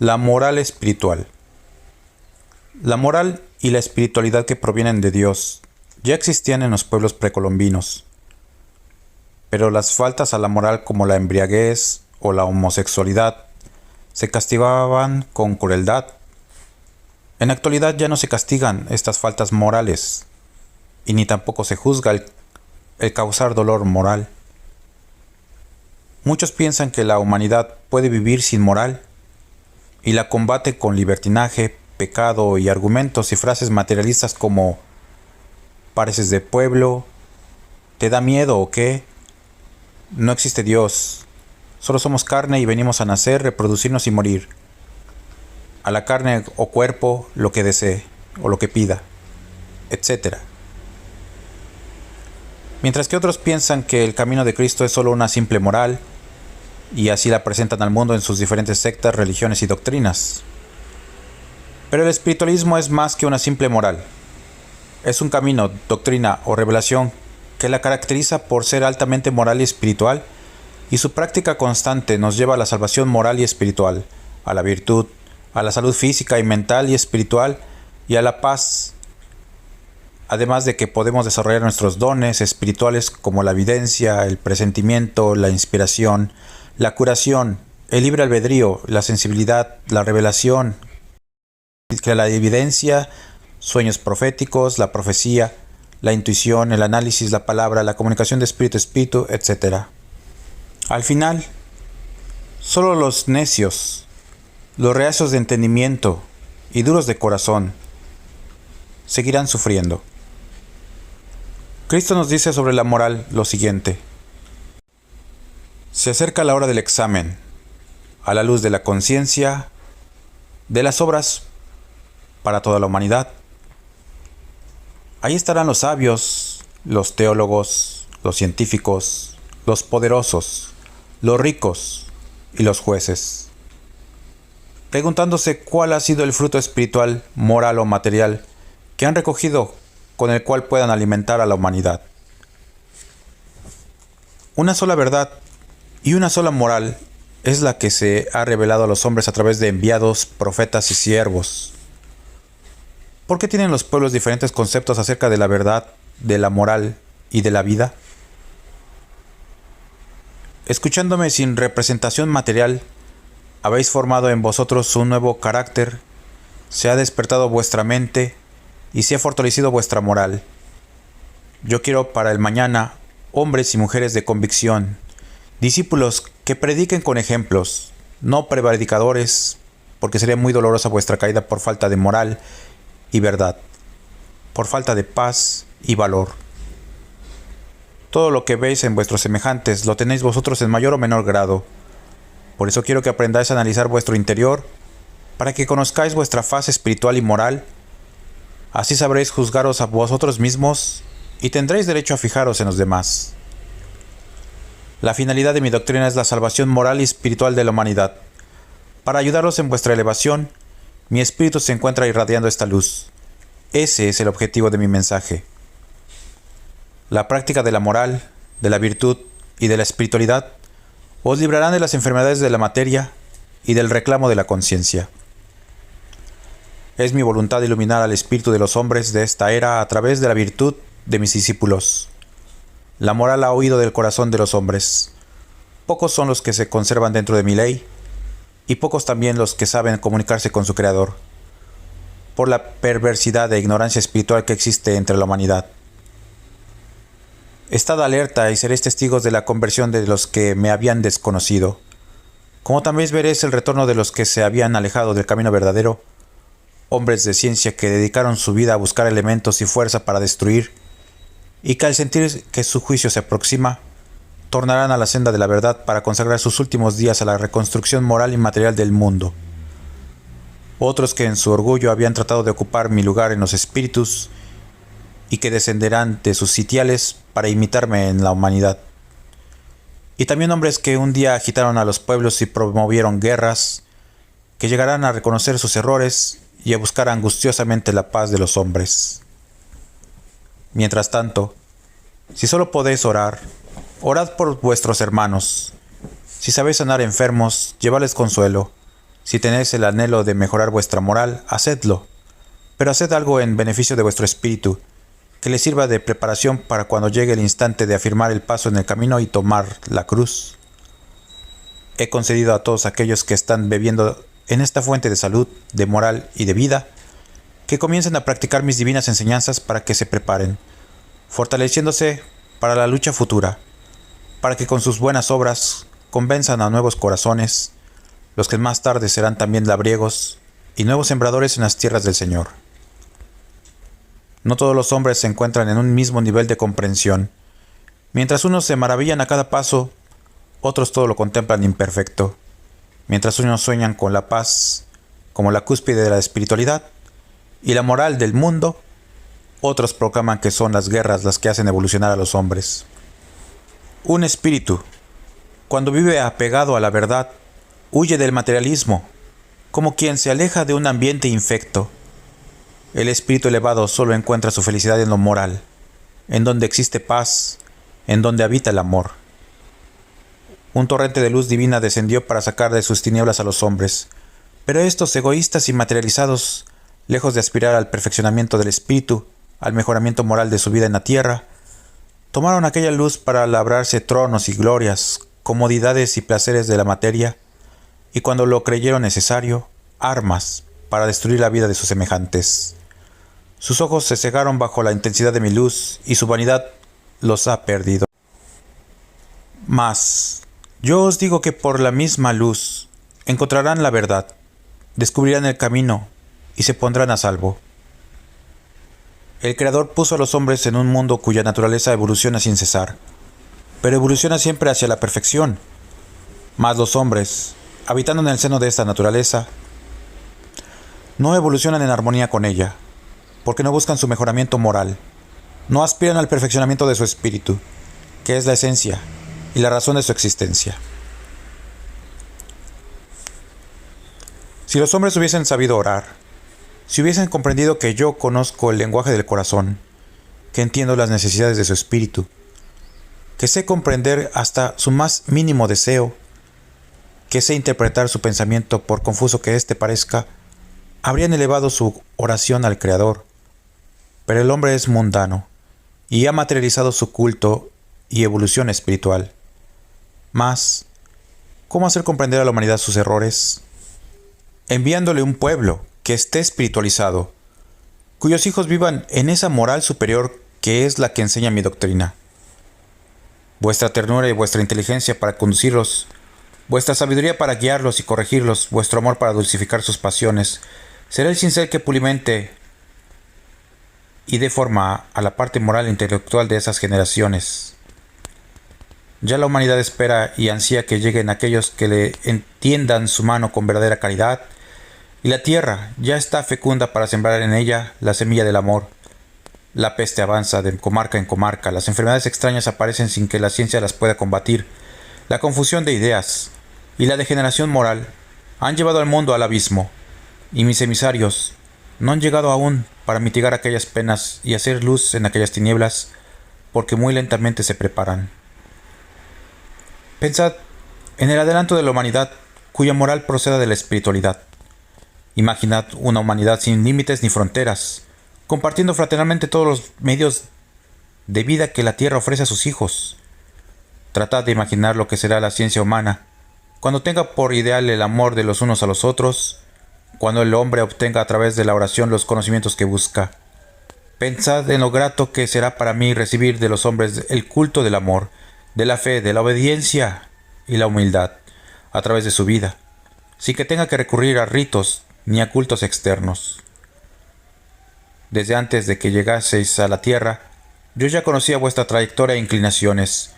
La moral espiritual. La moral y la espiritualidad que provienen de Dios ya existían en los pueblos precolombinos, pero las faltas a la moral como la embriaguez o la homosexualidad se castigaban con crueldad. En la actualidad ya no se castigan estas faltas morales y ni tampoco se juzga el causar dolor moral. Muchos piensan que la humanidad puede vivir sin moral y la combate con libertinaje, pecado y argumentos y frases materialistas como pareces de pueblo, ¿te da miedo o qué? No existe Dios, solo somos carne y venimos a nacer, reproducirnos y morir. A la carne o cuerpo lo que desee o lo que pida, etc. Mientras que otros piensan que el camino de Cristo es solo una simple moral, y así la presentan al mundo en sus diferentes sectas, religiones y doctrinas. Pero el espiritualismo es más que una simple moral. Es un camino, doctrina o revelación que la caracteriza por ser altamente moral y espiritual, y su práctica constante nos lleva a la salvación moral y espiritual, a la virtud, a la salud física y mental y espiritual, y a la paz. Además de que podemos desarrollar nuestros dones espirituales como la evidencia, el presentimiento, la inspiración, la curación, el libre albedrío, la sensibilidad, la revelación, la evidencia, sueños proféticos, la profecía, la intuición, el análisis, la palabra, la comunicación de espíritu a espíritu, etc. Al final, solo los necios, los reacios de entendimiento y duros de corazón seguirán sufriendo. Cristo nos dice sobre la moral lo siguiente: se acerca la hora del examen, a la luz de la conciencia, de las obras para toda la humanidad. Ahí estarán los sabios, los teólogos, los científicos, los poderosos, los ricos y los jueces, preguntándose cuál ha sido el fruto espiritual, moral o material que han recogido con el cual puedan alimentar a la humanidad. Una sola verdad y una sola moral es la que se ha revelado a los hombres a través de enviados, profetas y siervos. ¿Por qué tienen los pueblos diferentes conceptos acerca de la verdad, de la moral y de la vida? Escuchándome sin representación material, habéis formado en vosotros un nuevo carácter, se ha despertado vuestra mente y se ha fortalecido vuestra moral. Yo quiero para el mañana hombres y mujeres de convicción, discípulos que prediquen con ejemplos, no predicadores, porque sería muy dolorosa vuestra caída por falta de moral y verdad, por falta de paz y valor. Todo lo que veis en vuestros semejantes lo tenéis vosotros en mayor o menor grado. Por eso quiero que aprendáis a analizar vuestro interior, para que conozcáis vuestra faz espiritual y moral. Así sabréis juzgaros a vosotros mismos y tendréis derecho a fijaros en los demás. La finalidad de mi doctrina es la salvación moral y espiritual de la humanidad. Para ayudaros en vuestra elevación, mi espíritu se encuentra irradiando esta luz. Ese es el objetivo de mi mensaje. La práctica de la moral, de la virtud y de la espiritualidad os librarán de las enfermedades de la materia y del reclamo de la conciencia. Es mi voluntad iluminar al espíritu de los hombres de esta era a través de la virtud de mis discípulos. La moral ha huido del corazón de los hombres. Pocos son los que se conservan dentro de mi ley, y pocos también los que saben comunicarse con su Creador, por la perversidad e ignorancia espiritual que existe entre la humanidad. Estad alerta y seréis testigos de la conversión de los que me habían desconocido, como también veréis el retorno de los que se habían alejado del camino verdadero, hombres de ciencia que dedicaron su vida a buscar elementos y fuerza para destruir, y que al sentir que su juicio se aproxima, tornarán a la senda de la verdad para consagrar sus últimos días a la reconstrucción moral y material del mundo. Otros que en su orgullo habían tratado de ocupar mi lugar en los espíritus y que descenderán de sus sitiales para imitarme en la humanidad. Y también hombres que un día agitaron a los pueblos y promovieron guerras, que llegarán a reconocer sus errores y a buscar angustiosamente la paz de los hombres. Mientras tanto, si solo podéis orar, orad por vuestros hermanos. Si sabéis sanar enfermos, llevadles consuelo. Si tenéis el anhelo de mejorar vuestra moral, hacedlo, pero haced algo en beneficio de vuestro espíritu, que le sirva de preparación para cuando llegue el instante de afirmar el paso en el camino y tomar la cruz. He concedido a todos aquellos que están bebiendo en esta fuente de salud, de moral y de vida, que comiencen a practicar mis divinas enseñanzas para que se preparen, fortaleciéndose para la lucha futura, para que con sus buenas obras convenzan a nuevos corazones, los que más tarde serán también labriegos y nuevos sembradores en las tierras del Señor. No todos los hombres se encuentran en un mismo nivel de comprensión. Mientras unos se maravillan a cada paso, otros todo lo contemplan imperfecto. Mientras unos sueñan con la paz como la cúspide de la espiritualidad y la moral del mundo, otros proclaman que son las guerras las que hacen evolucionar a los hombres. Un espíritu, cuando vive apegado a la verdad, huye del materialismo, como quien se aleja de un ambiente infecto. El espíritu elevado solo encuentra su felicidad en lo moral, en donde existe paz, en donde habita el amor. Un torrente de luz divina descendió para sacar de sus tinieblas a los hombres, pero estos egoístas y materializados, lejos de aspirar al perfeccionamiento del espíritu, al mejoramiento moral de su vida en la tierra, tomaron aquella luz para labrarse tronos y glorias, comodidades y placeres de la materia, y cuando lo creyeron necesario, armas para destruir la vida de sus semejantes. Sus ojos se cegaron bajo la intensidad de mi luz, y su vanidad los ha perdido. Mas yo os digo que por la misma luz encontrarán la verdad, descubrirán el camino y se pondrán a salvo. El Creador puso a los hombres en un mundo cuya naturaleza evoluciona sin cesar, pero evoluciona siempre hacia la perfección. Mas los hombres, habitando en el seno de esta naturaleza, no evolucionan en armonía con ella, porque no buscan su mejoramiento moral, no aspiran al perfeccionamiento de su espíritu, que es la esencia y la razón de su existencia. Si los hombres hubiesen sabido orar, si hubiesen comprendido que yo conozco el lenguaje del corazón, que entiendo las necesidades de su espíritu, que sé comprender hasta su más mínimo deseo, que sé interpretar su pensamiento por confuso que éste parezca, habrían elevado su oración al Creador. Pero el hombre es mundano y ha materializado su culto y evolución espiritual. Mas, ¿cómo hacer comprender a la humanidad sus errores? Enviándole un pueblo que esté espiritualizado, cuyos hijos vivan en esa moral superior que es la que enseña mi doctrina. Vuestra ternura y vuestra inteligencia para conducirlos, vuestra sabiduría para guiarlos y corregirlos, vuestro amor para dulcificar sus pasiones, será el cincel que pulimente y dé forma a la parte moral e intelectual de esas generaciones. Ya la humanidad espera y ansía que lleguen aquellos que le entiendan su mano con verdadera caridad, y la tierra ya está fecunda para sembrar en ella la semilla del amor. La peste avanza de comarca en comarca, las enfermedades extrañas aparecen sin que la ciencia las pueda combatir, la confusión de ideas y la degeneración moral han llevado al mundo al abismo, y mis emisarios no han llegado aún para mitigar aquellas penas y hacer luz en aquellas tinieblas, porque muy lentamente se preparan. Pensad en el adelanto de la humanidad cuya moral proceda de la espiritualidad. Imaginad una humanidad sin límites ni fronteras, compartiendo fraternalmente todos los medios de vida que la tierra ofrece a sus hijos. Tratad de imaginar lo que será la ciencia humana, cuando tenga por ideal el amor de los unos a los otros, cuando el hombre obtenga a través de la oración los conocimientos que busca. Pensad en lo grato que será para mí recibir de los hombres el culto del amor, de la fe, de la obediencia y la humildad, a través de su vida, sin que tenga que recurrir a ritos ni a cultos externos. Desde antes de que llegaseis a la tierra, yo ya conocía vuestra trayectoria e inclinaciones,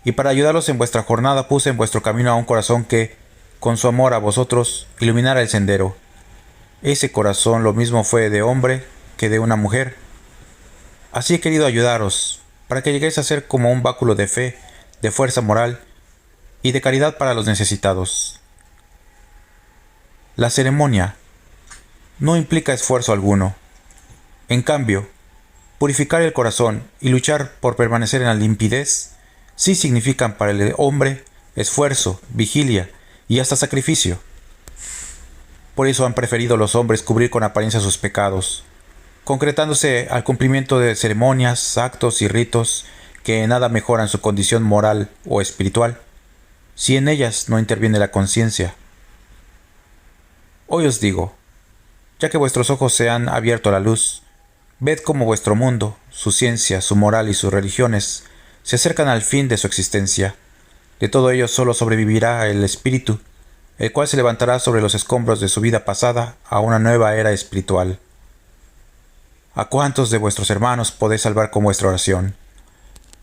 y para ayudaros en vuestra jornada puse en vuestro camino a un corazón que, con su amor a vosotros, iluminara el sendero. Ese corazón lo mismo fue de hombre que de una mujer. Así he querido ayudaros, para que lleguéis a ser como un báculo de fe, de fuerza moral y de caridad para los necesitados. La ceremonia no implica esfuerzo alguno. En cambio, purificar el corazón y luchar por permanecer en la limpidez sí significan para el hombre esfuerzo, vigilia y hasta sacrificio. Por eso han preferido los hombres cubrir con apariencia sus pecados, concretándose al cumplimiento de ceremonias, actos y ritos que en nada mejoran su condición moral o espiritual, si en ellas no interviene la conciencia. Hoy os digo, ya que vuestros ojos se han abierto a la luz, ved cómo vuestro mundo, su ciencia, su moral y sus religiones se acercan al fin de su existencia. De todo ello solo sobrevivirá el espíritu, el cual se levantará sobre los escombros de su vida pasada a una nueva era espiritual. ¿A cuántos de vuestros hermanos podéis salvar con vuestra oración?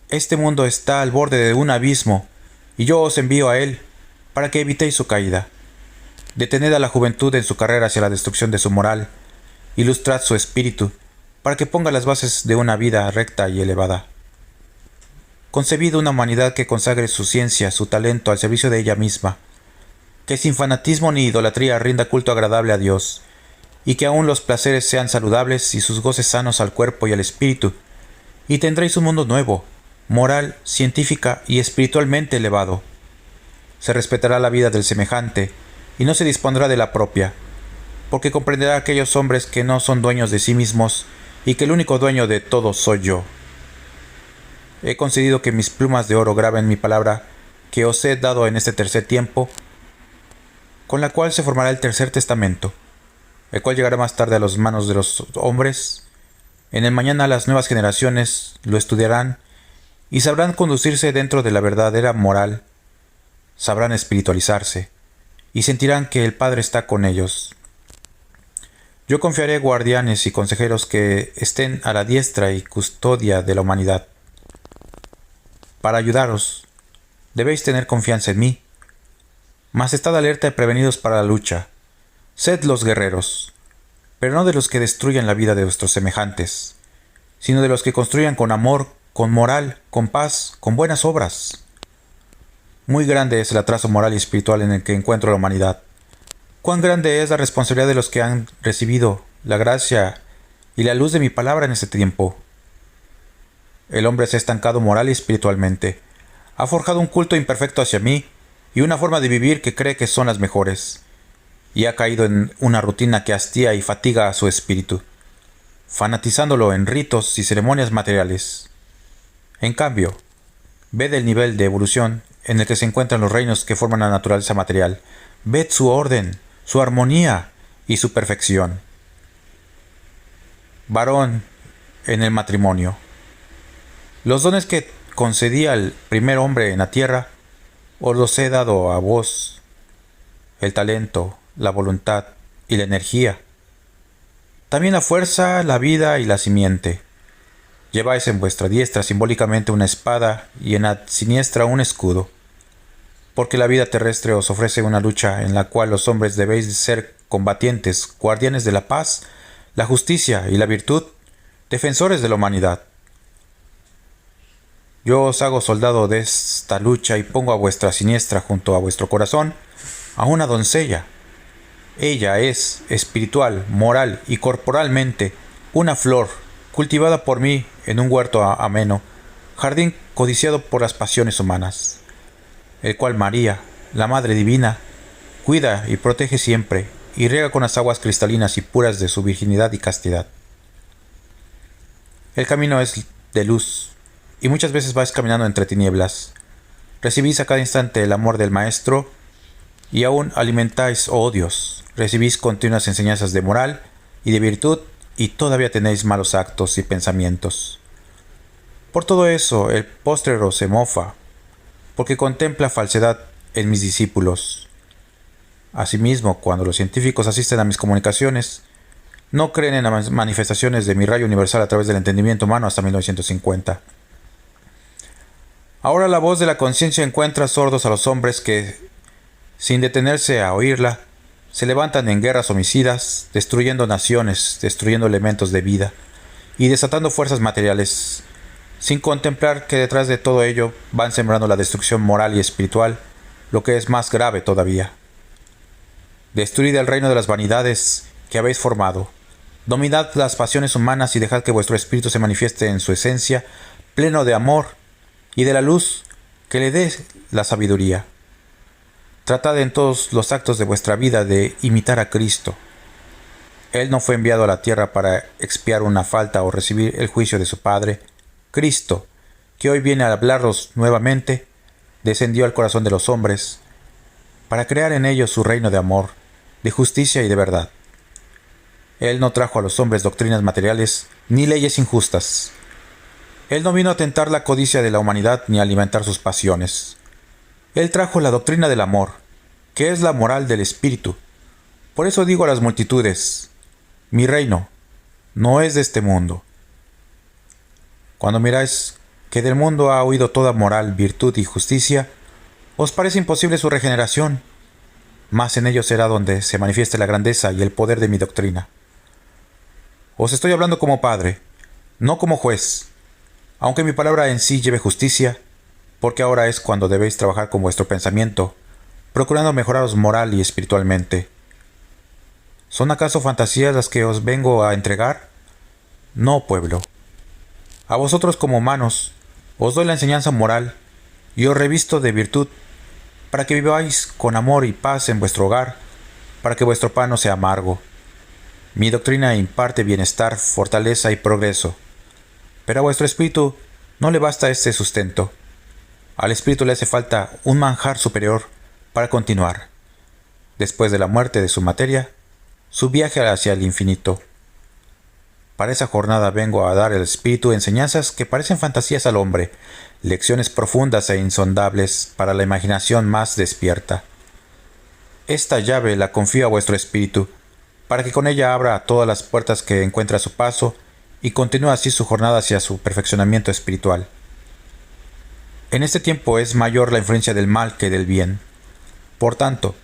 Este mundo está al borde de un abismo, y yo os envío a él para que evitéis su caída. Detened a la juventud en su carrera hacia la destrucción de su moral, ilustrad su espíritu, para que ponga las bases de una vida recta y elevada. Concebid una humanidad que consagre su ciencia, su talento al servicio de ella misma, que sin fanatismo ni idolatría rinda culto agradable a Dios, y que aún los placeres sean saludables y sus goces sanos al cuerpo y al espíritu, y tendréis un mundo nuevo, moral, científica y espiritualmente elevado. Se respetará la vida del semejante, y no se dispondrá de la propia, porque comprenderá a aquellos hombres que no son dueños de sí mismos, y que el único dueño de todo soy yo. He concedido que mis plumas de oro graben mi palabra que os he dado en este tercer tiempo, con la cual se formará el tercer testamento, el cual llegará más tarde a las manos de los hombres. En el mañana las nuevas generaciones lo estudiarán y sabrán conducirse dentro de la verdadera moral, sabrán espiritualizarse y sentirán que el Padre está con ellos. Yo confiaré guardianes y consejeros que estén a la diestra y custodia de la humanidad. Para ayudaros, debéis tener confianza en mí, mas estad alerta y prevenidos para la lucha. Sed los guerreros, pero no de los que destruyan la vida de vuestros semejantes, sino de los que construyan con amor, con moral, con paz, con buenas obras. Muy grande es el atraso moral y espiritual en el que encuentro la humanidad. Cuán grande es la responsabilidad de los que han recibido la gracia y la luz de mi palabra en este tiempo. El hombre se ha estancado moral y espiritualmente. Ha forjado un culto imperfecto hacia mí y una forma de vivir que cree que son las mejores, y ha caído en una rutina que hastía y fatiga a su espíritu, fanatizándolo en ritos y ceremonias materiales. En cambio, ved el nivel de evolución en el que se encuentran los reinos que forman la naturaleza material. Ved su orden, su armonía y su perfección. Varón en el matrimonio. Los dones que concedí al primer hombre en la tierra, os los he dado a vos: el talento, la voluntad y la energía. También la fuerza, la vida y la simiente. Lleváis en vuestra diestra simbólicamente una espada y en la siniestra un escudo, porque la vida terrestre os ofrece una lucha en la cual los hombres debéis ser combatientes, guardianes de la paz, la justicia y la virtud, defensores de la humanidad. Yo os hago soldado de esta lucha y pongo a vuestra siniestra junto a vuestro corazón a una doncella. Ella es espiritual, moral y corporalmente una flor cultivada por mí en un huerto ameno, jardín codiciado por las pasiones humanas, el cual María, la Madre Divina, cuida y protege siempre y riega con las aguas cristalinas y puras de su virginidad y castidad. El camino es de luz, y muchas veces vais caminando entre tinieblas. Recibís a cada instante el amor del Maestro, y aún alimentáis odios. Recibís continuas enseñanzas de moral y de virtud, y todavía tenéis malos actos y pensamientos. Por todo eso, el póstrero se mofa, porque contempla falsedad en mis discípulos. Asimismo, cuando los científicos asisten a mis comunicaciones, no creen en las manifestaciones de mi rayo universal a través del entendimiento humano hasta 1950. Ahora la voz de la conciencia encuentra sordos a los hombres que, sin detenerse a oírla, se levantan en guerras homicidas, destruyendo naciones, destruyendo elementos de vida y desatando fuerzas materiales, sin contemplar que detrás de todo ello van sembrando la destrucción moral y espiritual, lo que es más grave todavía. Destruid el reino de las vanidades que habéis formado. Dominad las pasiones humanas y dejad que vuestro espíritu se manifieste en su esencia, pleno de amor y de la luz que le dé la sabiduría. Tratad en todos los actos de vuestra vida de imitar a Cristo. Él no fue enviado a la tierra para expiar una falta o recibir el juicio de su Padre. Cristo, que hoy viene a hablaros nuevamente, descendió al corazón de los hombres para crear en ellos su reino de amor, de justicia y de verdad. Él no trajo a los hombres doctrinas materiales ni leyes injustas. Él no vino a tentar la codicia de la humanidad ni a alimentar sus pasiones. Él trajo la doctrina del amor, que es la moral del Espíritu. Por eso digo a las multitudes, mi reino no es de este mundo. Cuando miráis que del mundo ha huido toda moral, virtud y justicia, os parece imposible su regeneración, mas en ello será donde se manifieste la grandeza y el poder de mi doctrina. Os estoy hablando como padre, no como juez, aunque mi palabra en sí lleve justicia, porque ahora es cuando debéis trabajar con vuestro pensamiento, procurando mejoraros moral y espiritualmente. ¿Son acaso fantasías las que os vengo a entregar? No, pueblo. A vosotros como humanos os doy la enseñanza moral y os revisto de virtud, para que viváis con amor y paz en vuestro hogar, para que vuestro pan no sea amargo. Mi doctrina imparte bienestar, fortaleza y progreso, pero a vuestro espíritu no le basta este sustento. Al espíritu le hace falta un manjar superior para continuar, después de la muerte de su materia, su viaje hacia el infinito. Para esa jornada vengo a dar al espíritu enseñanzas que parecen fantasías al hombre, lecciones profundas e insondables para la imaginación más despierta. Esta llave la confío a vuestro espíritu, para que con ella abra todas las puertas que encuentre a su paso y continúe así su jornada hacia su perfeccionamiento espiritual. En este tiempo es mayor la influencia del mal que del bien. Por tanto,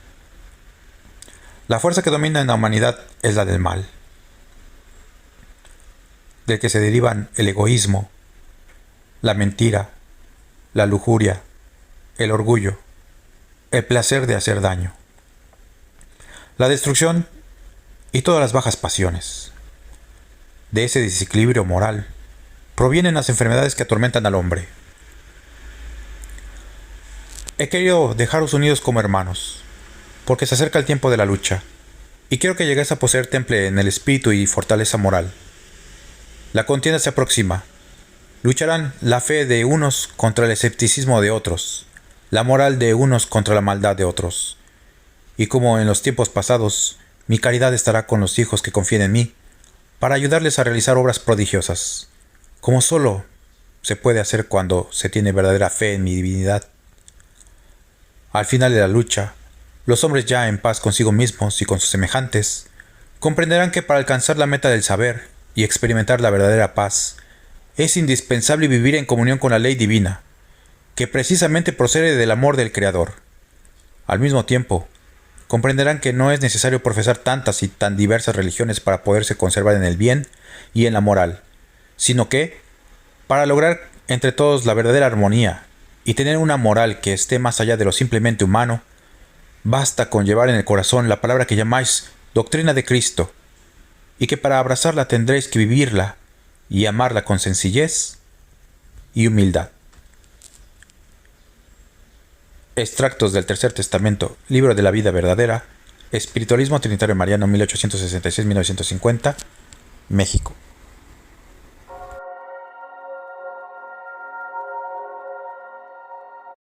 la fuerza que domina en la humanidad es la del mal, del que se derivan el egoísmo, la mentira, la lujuria, el orgullo, el placer de hacer daño, la destrucción y todas las bajas pasiones. De ese desequilibrio moral provienen las enfermedades que atormentan al hombre. He querido dejaros unidos como hermanos, porque se acerca el tiempo de la lucha, y quiero que lleguéis a poseer temple en el espíritu y fortaleza moral. La contienda se aproxima. Lucharán la fe de unos contra el escepticismo de otros, la moral de unos contra la maldad de otros. Y como en los tiempos pasados, mi caridad estará con los hijos que confíen en mí, para ayudarles a realizar obras prodigiosas, como solo se puede hacer cuando se tiene verdadera fe en mi divinidad. Al final de la lucha, los hombres ya en paz consigo mismos y con sus semejantes, comprenderán que para alcanzar la meta del saber y experimentar la verdadera paz, es indispensable vivir en comunión con la ley divina, que precisamente procede del amor del Creador. Al mismo tiempo, comprenderán que no es necesario profesar tantas y tan diversas religiones para poderse conservar en el bien y en la moral, sino que, para lograr entre todos la verdadera armonía y tener una moral que esté más allá de lo simplemente humano, basta con llevar en el corazón la palabra que llamáis doctrina de Cristo, y que para abrazarla tendréis que vivirla y amarla con sencillez y humildad. Extractos del Tercer Testamento, Libro de la Vida Verdadera, Espiritualismo Trinitario Mariano 1866-1950, México.